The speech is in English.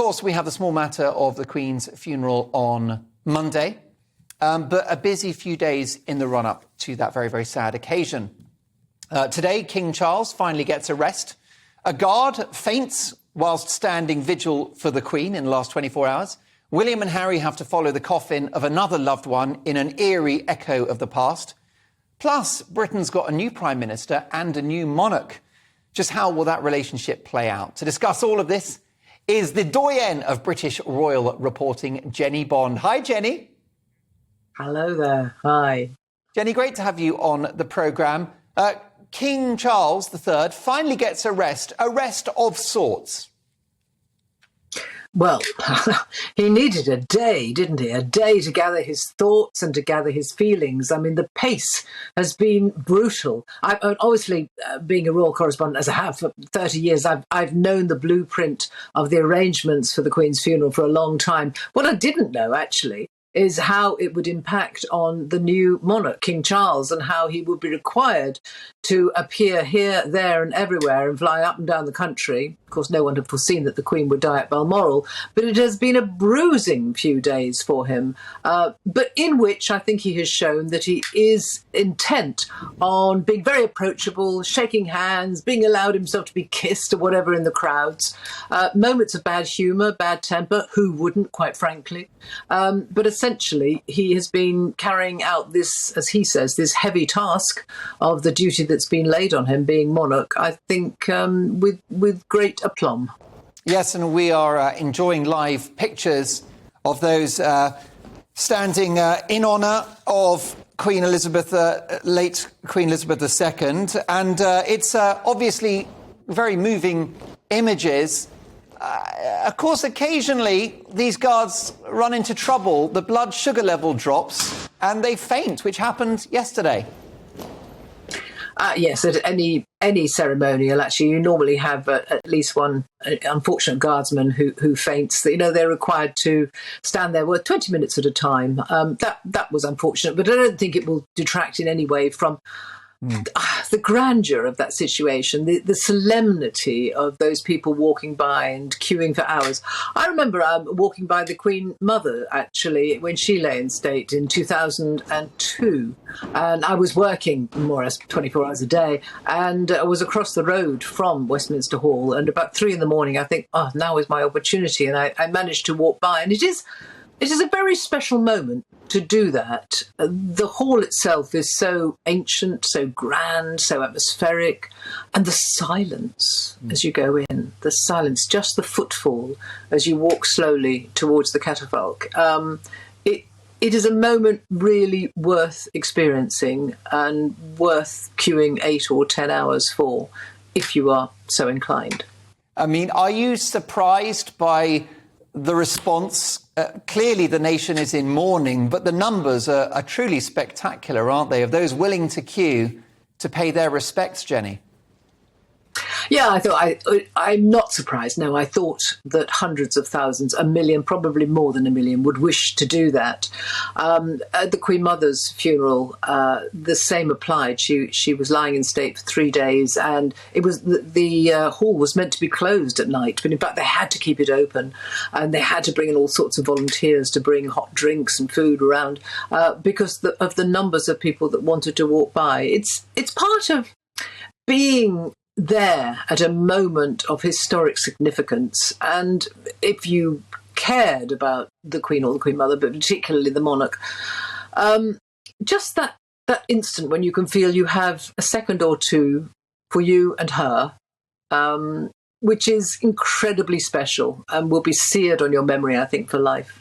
course, we have the small matter of the Queen's funeral on Monday, but a busy few days in the run-up to that very, very sad occasion. Today, King Charles finally gets a rest. A guard faints whilst standing vigil for the Queen in the last 24 hours. William and Harry have to follow the coffin of another loved one in an eerie echo of the past. Plus, Britain's got a new Prime Minister and a new monarch. Just how will that relationship play out? To discuss all of this is the doyen of British royal reporting, Jennie Bond. Hi, Jennie. Hello there. Hi. Jennie, great to have you on the programme. King Charles III finally gets a rest of sorts. Well, he needed a day, didn't he? A day to gather his thoughts and to gather his feelings. I mean, the pace has been brutal. Obviously, being a royal correspondent, as I have for 30 years, I've known the blueprint of the arrangements for the Queen's funeral for a long time. What I didn't know, actually, is how it would impact on the new monarch, King Charles, and how he would be required to appear here, there and everywhere and fly up and down the country. Of course, no one had foreseen that the Queen would die at Balmoral, but it has been a bruising few days for him, but in which I think he has shown that he is intent on being very approachable, shaking hands, being allowed himself to be kissed or whatever in the crowds, moments of bad humour, bad temper, who wouldn't, quite frankly, but essentially he has been carrying out this, as he says, this heavy task of the duty that's been laid on him, being monarch, I think with great aplomb. Yes, and we are enjoying live pictures of those standing in honour of Queen Elizabeth, late Queen Elizabeth II, and it's obviously very moving images. Of course, occasionally these guards run into trouble. The blood sugar level drops and they faint, which happened yesterday. Yes, at any ceremonial, actually, you normally have at least one unfortunate guardsman who faints. You know, they're required to stand there 20 minutes at a time. That was unfortunate, but I don't think it will detract in any way from the grandeur of that situation, the solemnity of those people walking by and queuing for hours. I remember walking by the Queen Mother, actually, when she lay in state in 2002. And I was working more or less 24 hours a day, and I was across the road from Westminster Hall. And about 3 a.m, I think, now is my opportunity. And I managed to walk by. And it is a very special moment to do that. The hall itself is so ancient, so grand, so atmospheric. And the silence as you go in, the silence, just the footfall as you walk slowly towards the catafalque. It is a moment really worth experiencing and worth queuing 8 or 10 hours for, if you are so inclined. I mean, are you surprised by the response? Clearly the nation is in mourning, but the numbers are truly spectacular, aren't they, of those willing to queue to pay their respects, Jennie? Yeah, I'm not surprised. No, I thought that hundreds of thousands, 1 million, probably more than 1 million, would wish to do that. At the Queen Mother's funeral, the same applied. She was lying in state for 3 days, and it was the hall was meant to be closed at night, but in fact they had to keep it open, and they had to bring in all sorts of volunteers to bring hot drinks and food around because of the numbers of people that wanted to walk by. It's part of being there at a moment of historic significance, and if you cared about the Queen or the Queen Mother, but particularly the monarch, just that instant when you can feel you have a second or two for you and her, which is incredibly special and will be seared on your memory, I think, for life.